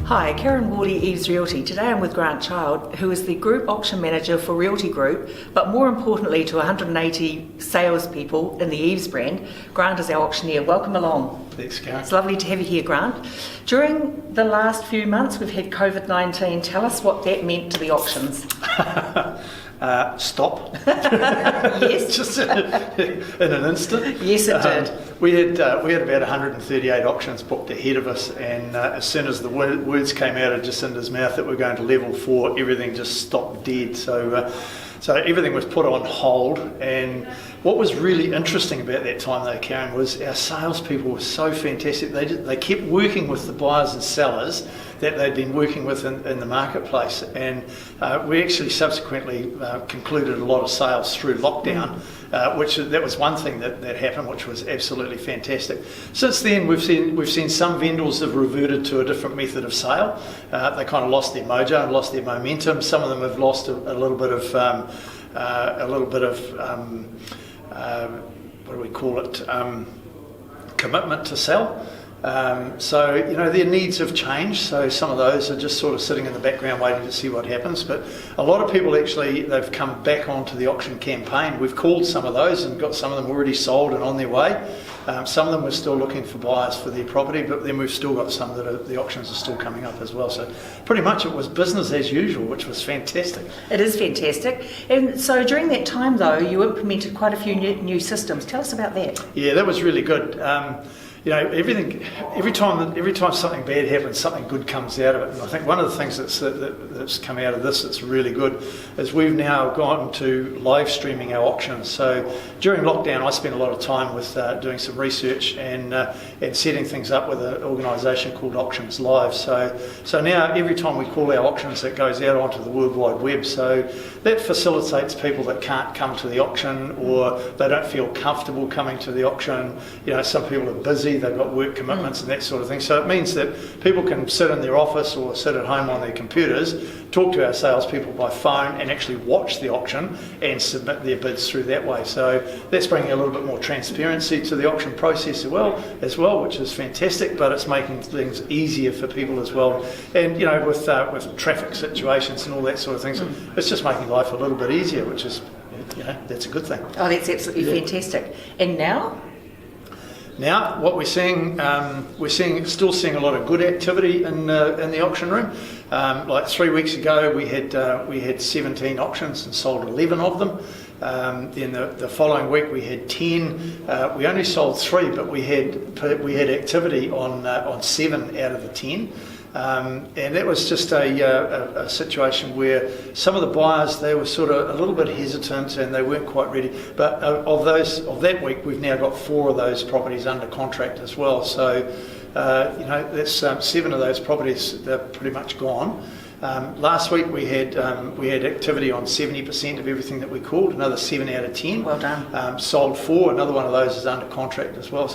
Hi, Karen Wardy, EVES Realty. Today I'm with Grant Child, who is the Group Auction Manager for Realty Group, but more importantly to 180 salespeople in the EVES brand. Grant is our auctioneer. Welcome along. Thanks, Karen. It's lovely to have you here, Grant. During the last few months we've had COVID-19. Tell us what that meant to the auctions. Stop. Yes. Just in an instant. Yes, it did. We had about 138 auctions booked ahead of us, and as soon as the words came out of Jacinda's mouth that we're going to level 4, everything just stopped dead. So everything was put on hold, and what was really interesting about that time though, Karen, was our salespeople were so fantastic. They kept working with the buyers and sellers that they'd been working with in the marketplace, and we actually subsequently concluded a lot of sales through lockdown, that was one thing that happened, which was absolutely fantastic. Since then, we've seen some vendors have reverted to a different method of sale. They kind of lost their mojo and lost their momentum. Some of them have lost a little bit of what do we call it? Commitment to sell. So their needs have changed, so some of those are just sort of sitting in the background waiting to see what happens, but a lot of people actually, they've come back onto the auction campaign. We've called some of those and got some of them already sold and on their way. Some of them we're still looking for buyers for their property, but then we've still got some that the auctions are still coming up as well. So pretty much it was business as usual, which was fantastic. It is fantastic. And so during that time though, you implemented quite a few new systems. Tell us about that. Yeah, that was really good. Every time something bad happens, something good comes out of it. And I think one of the things that's come out of this that's really good is we've now gone to live streaming our auctions. So during lockdown, I spent a lot of time with doing some research and setting things up with an organisation called Auctions Live. So now every time we call our auctions, it goes out onto the World Wide Web. So that facilitates people that can't come to the auction or they don't feel comfortable coming to the auction. Some people are busy. They've got work commitments and that sort of thing. So it means that people can sit in their office or sit at home on their computers, talk to our salespeople by phone and actually watch the auction and submit their bids through that way. So that's bringing a little bit more transparency to the auction process as well, which is fantastic, but it's making things easier for people as well. And with traffic situations and all that sort of things, it's just making life a little bit easier, which is, that's a good thing. Oh, that's absolutely fantastic. And now? Now, what we're still seeing a lot of good activity in the auction room. Like 3 weeks ago, we had 17 auctions and sold 11 of them. Then the following week we had 10. We only sold 3, but we had activity on 7 out of the 10. And that was just a situation where some of the buyers, they were sort of a little bit hesitant and they weren't quite ready. But of that week, we've now got 4 of those properties under contract as well. So that's 7 of those properties, they're pretty much gone. Last week we had activity on 70% of everything that we called, another 7 out of 10. Well done. Sold 4, another one of those is under contract as well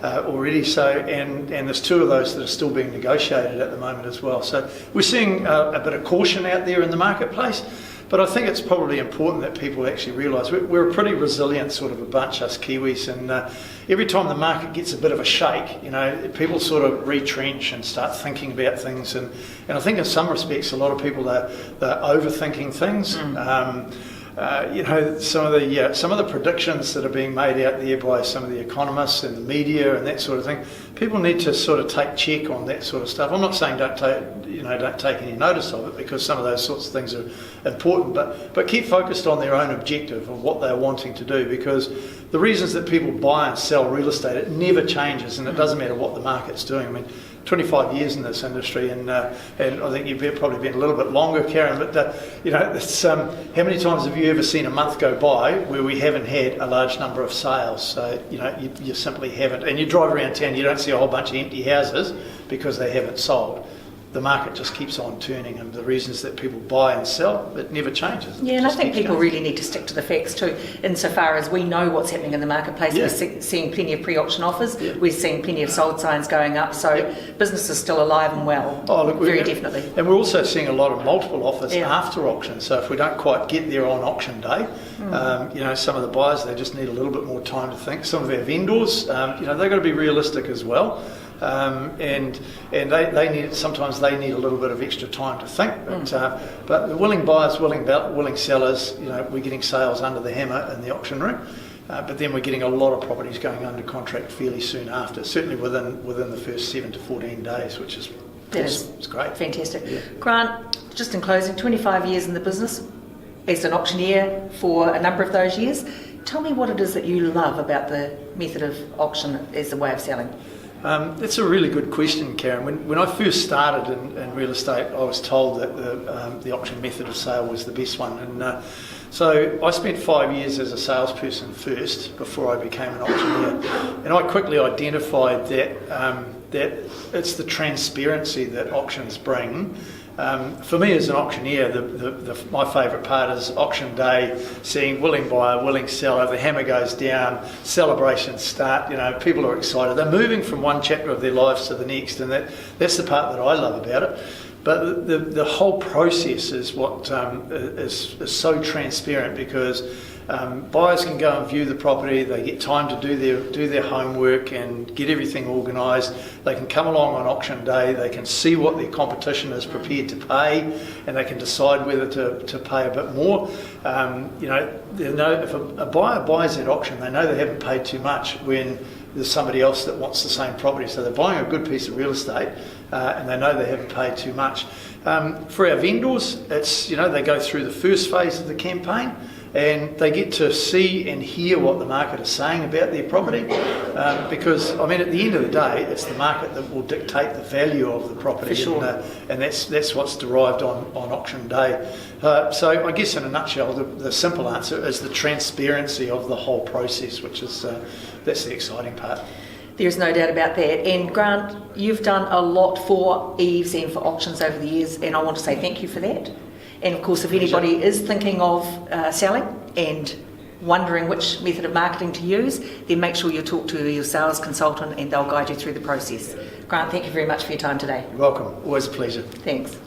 already. So and there's 2 of those that are still being negotiated at the moment as well. So we're seeing a bit of caution out there in the marketplace. But I think it's probably important that people actually realise we're a pretty resilient sort of a bunch, us Kiwis, and every time the market gets a bit of a shake, people sort of retrench and start thinking about things, and I think in some respects a lot of people they're overthinking things. Some of the predictions that are being made out there by some of the economists and the media and that sort of thing, people need to sort of take check on that sort of stuff. I'm not saying don't take any notice of it, because some of those sorts of things are important, but keep focused on their own objective of what they're wanting to do, because the reasons that people buy and sell real estate, it never changes, and it doesn't matter what the market's doing. I mean, 25 years in this industry, and I think you've probably been a little bit longer, Karen, but it's, how many times have you ever seen a month go by where we haven't had a large number of sales? So you simply haven't, and you drive around town, you don't see a whole bunch of empty houses because they haven't sold. The market just keeps on turning, and the reasons that people buy and sell, it never changes. Yeah, and I think people really need to stick to the facts too, insofar as we know what's happening in the marketplace. Yeah. We're seeing plenty of pre-auction offers. Yeah. We're seeing plenty of sold signs going up. So business is still alive and well. Oh, look, very definitely. And we're also seeing a lot of multiple offers after auction. So if we don't quite get there on auction day, some of the buyers, they just need a little bit more time to think. Some of our vendors, they've got to be realistic as well. and they need, sometimes they need a little bit of extra time to think. But the willing buyers, willing sellers, we're getting sales under the hammer in the auction room. But then we're getting a lot of properties going under contract fairly soon after, certainly within the first 7 to 14 days, which is awesome. It's great. Fantastic. Yeah. Grant, just in closing, 25 years in the business, as an auctioneer for a number of those years. Tell me what it is that you love about the method of auction as a way of selling. That's a really good question, Karen. When I first started in real estate, I was told that the auction method of sale was the best one. And so I spent 5 years as a salesperson first before I became an auctioneer. And I quickly identified that it's the transparency that auctions bring. For me as an auctioneer, my favourite part is auction day, seeing willing buyer, willing seller, the hammer goes down, celebrations start, people are excited. They're moving from one chapter of their lives to the next, and that's the part that I love about it. But the whole process is what is so transparent, because buyers can go and view the property, they get time to do their homework and get everything organised. They can come along on auction day, they can see what their competition is prepared to pay, and they can decide whether to pay a bit more. They know if a buyer buys at auction, they know they haven't paid too much when there's somebody else that wants the same property. So they're buying a good piece of real estate, and they know they haven't paid too much. For our vendors, it's they go through the first phase of the campaign, and they get to see and hear what the market is saying about their property, because at the end of the day, it's the market that will dictate the value of the property. For sure. And that's what's derived on auction day. So I guess in a nutshell, the simple answer is the transparency of the whole process, which is that's the exciting part. There's no doubt about that. And Grant, you've done a lot for EVES and for auctions over the years, and I want to say thank you for that. And of course, if anybody is thinking of selling and wondering which method of marketing to use, then make sure you talk to your sales consultant and they'll guide you through the process. Grant, thank you very much for your time today. You're welcome. Always a pleasure. Thanks.